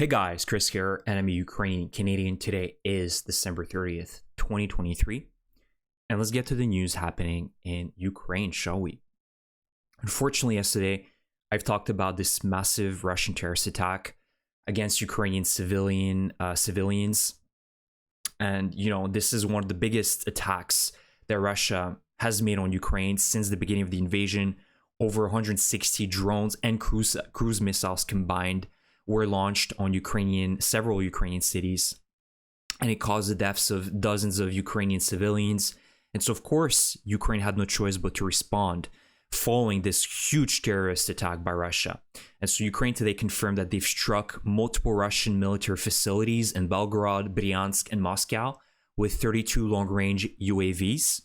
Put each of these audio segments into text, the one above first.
Hey guys, Chris here, and I'm a Ukrainian Canadian. Today is December 30th, 2023, and let's get to the news happening in Ukraine, shall we? Unfortunately, yesterday, I've talked about this massive Russian terrorist attack against Ukrainian civilians, and this is one of the biggest attacks that Russia has made on Ukraine since the beginning of the invasion. Over 160 drones and cruise missiles combined were launched on several Ukrainian cities, and it caused the deaths of dozens of Ukrainian civilians. And so, of course, Ukraine had no choice but to respond following this huge terrorist attack by Russia. And so Ukraine today confirmed that they've struck multiple Russian military facilities in Belgorod, Bryansk, and Moscow with 32 long-range UAVs.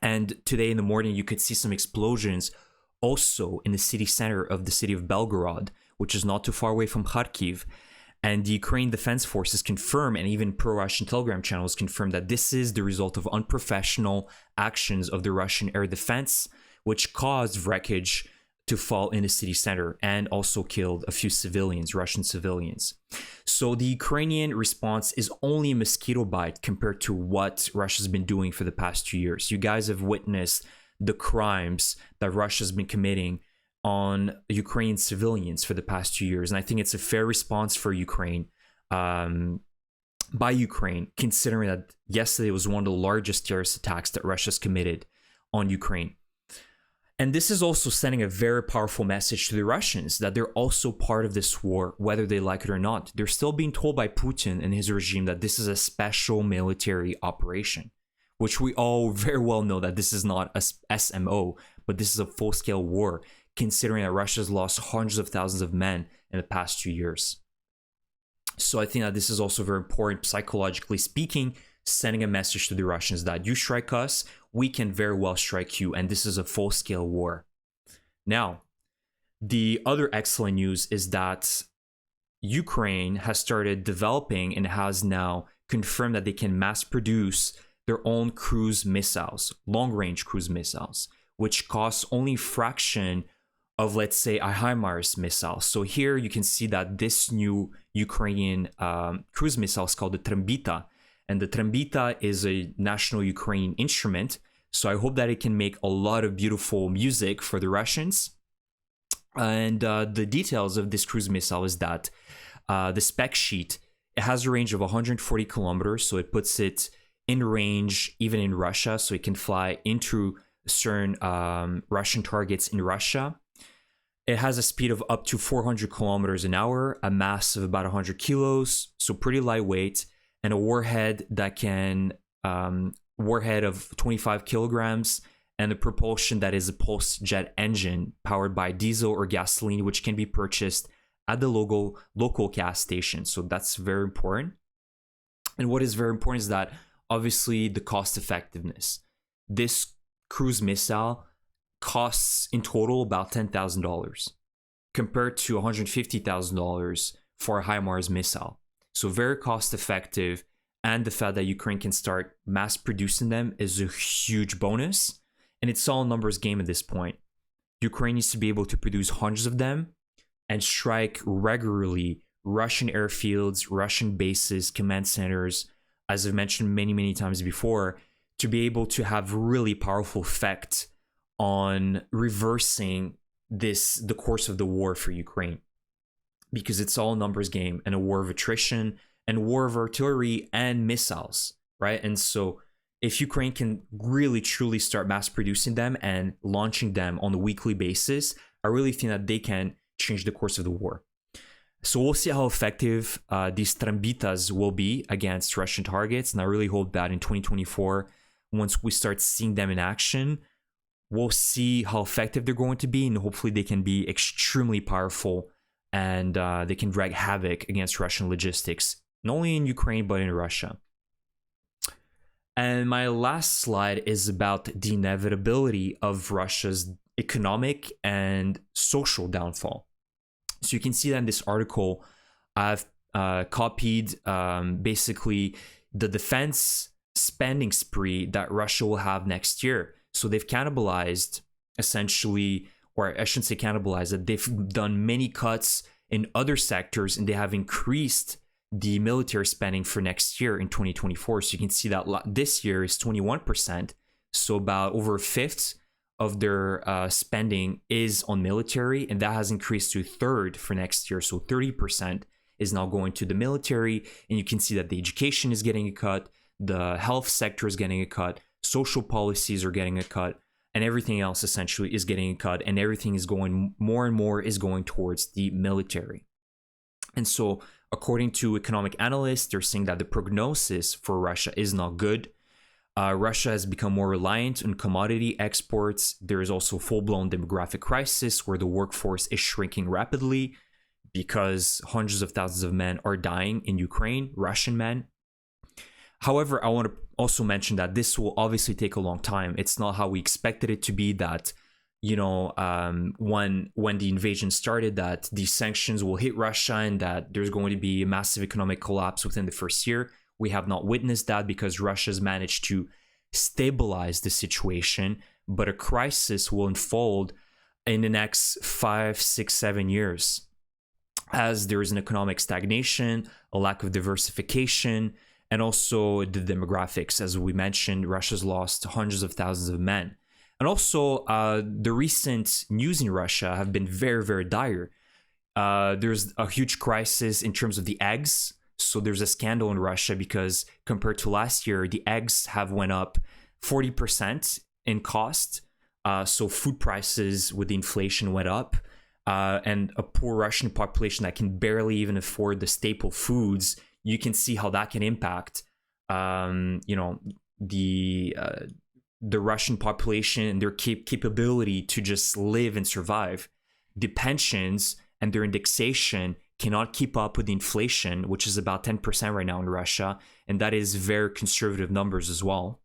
And today in the morning, you could see some explosions also in the city center of the city of Belgorod, which is not too far away from Kharkiv. And the Ukraine Defense Forces confirm, and even pro-Russian Telegram channels confirm, that this is the result of unprofessional actions of the Russian air defense, which caused wreckage to fall in the city center and also killed a few civilians, Russian civilians. So the Ukrainian response is only a mosquito bite compared to what Russia's been doing for the past 2 years. You guys have witnessed the crimes that Russia's been committing on Ukrainian civilians for the past 2 years. And I think it's a fair response for Ukraine, by Ukraine, considering that yesterday was one of the largest terrorist attacks that Russia's committed on Ukraine. And this is also sending a very powerful message to the Russians that they're also part of this war, whether they like it or not. They're still being told by Putin and his regime that this is a special military operation, which we all very well know that this is not a SMO, but this is a full-scale war, considering that Russia's lost hundreds of thousands of men in the past 2 years. So I think that this is also very important, psychologically speaking, sending a message to the Russians that you strike us, we can very well strike you, and this is a full-scale war. Now, the other excellent news is that Ukraine has started developing and has now confirmed that they can mass produce their own cruise missiles, long-range cruise missiles, which costs only a fraction of, let's say, a HIMARS missile. So here you can see that this new Ukrainian cruise missile is called the Trambita, and the Trambita is a national Ukrainian instrument. So I hope that it can make a lot of beautiful music for the Russians. And the details of this cruise missile is that the spec sheet, it has a range of 140 kilometers, so it puts it in range even in Russia, so it can fly into certain Russian targets in Russia. It has a speed of up to 400 kilometers an hour, a mass of about 100 kilos, so pretty lightweight, and a warhead that can warhead of 25 kilograms, and a propulsion that is a pulse jet engine powered by diesel or gasoline, which can be purchased at the local gas station. So that's very important. And what is very important is that obviously the cost effectiveness. This cruise missile costs in total about $10,000 compared to $150,000 for a HIMARS missile. So very cost effective, and the fact that Ukraine can start mass producing them is a huge bonus. And it's all a numbers game at this point. Ukraine needs to be able to produce hundreds of them and strike regularly Russian airfields, Russian bases, command centers, as I've mentioned many times before, to be able to have really powerful effect on reversing the course of the war for Ukraine, because it's all a numbers game and a war of attrition and war of artillery and missiles, right? And so if Ukraine can really truly start mass producing them and launching them on a weekly basis, I really think that they can change the course of the war. So we'll see how effective these Trambitas will be against Russian targets, and I really hope that in 2024, once we start seeing them in action, we'll see how effective they're going to be, and hopefully they can be extremely powerful, and they can wreak havoc against Russian logistics, not only in Ukraine, but in Russia. And my last slide is about the inevitability of Russia's economic and social downfall. So you can see that in this article, I've copied basically the defense spending spree that Russia will have next year. So they've cannibalized essentially, or I shouldn't say cannibalized, that they've done many cuts in other sectors, and they have increased the military spending for next year in 2024. So you can see that this year is 21%. So about over a fifth of their spending is on military, and that has increased to a third for next year. So 30% is now going to the military, and you can see that the education is getting a cut, the health sector is getting a cut, social policies are getting a cut, and everything else essentially is getting a cut, and everything is going more and more is going towards the military. And so according to economic analysts, they're saying that the prognosis for Russia is not good. Russia has become more reliant on commodity exports. There is also a full-blown demographic crisis where the workforce is shrinking rapidly because hundreds of thousands of men are dying in Ukraine, Russian men. However, I want to also mention that this will obviously take a long time. It's not how we expected it to be, that, you know, when the invasion started, that these sanctions will hit Russia and that there's going to be a massive economic collapse within the first year. We have not witnessed that because Russia's managed to stabilize the situation, but a crisis will unfold in the next 5, 6, 7 years as there is an economic stagnation, a lack of diversification, and also the demographics. As we mentioned, Russia's lost hundreds of thousands of men. And also, the recent news in Russia have been very, very dire. There's a huge crisis in terms of the eggs. So there's a scandal in Russia because compared to last year, the eggs have went up 40% in cost. So food prices with the inflation went up. And a poor Russian population that can barely even afford the staple foods, you can see how that can impact, you know, the Russian population and their capability to just live and survive. The pensions and their indexation cannot keep up with the inflation, which is about 10% right now in Russia, and that is very conservative numbers as well.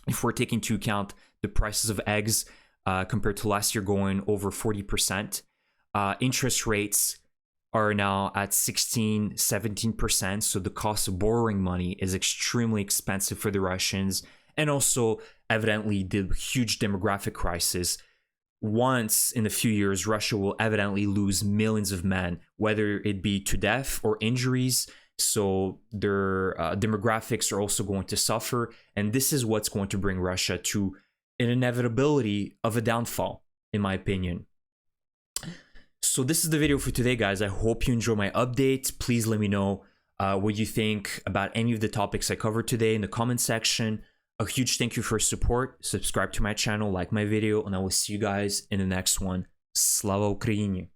If we're taking into account the prices of eggs compared to last year going over 40%, interest rates are now at 16, 17%. So the cost of borrowing money is extremely expensive for the Russians. And also, evidently, the huge demographic crisis. Once in a few years, Russia will evidently lose millions of men, whether it be to death or injuries. So their demographics are also going to suffer. And this is what's going to bring Russia to an inevitability of a downfall, in my opinion. So this is the video for today, guys. I hope you enjoy my update. Please let me know what you think about any of the topics I covered today in the comment section. A huge thank you for your support. Subscribe to my channel, like my video, and I will see you guys in the next one. Slava Ukraini!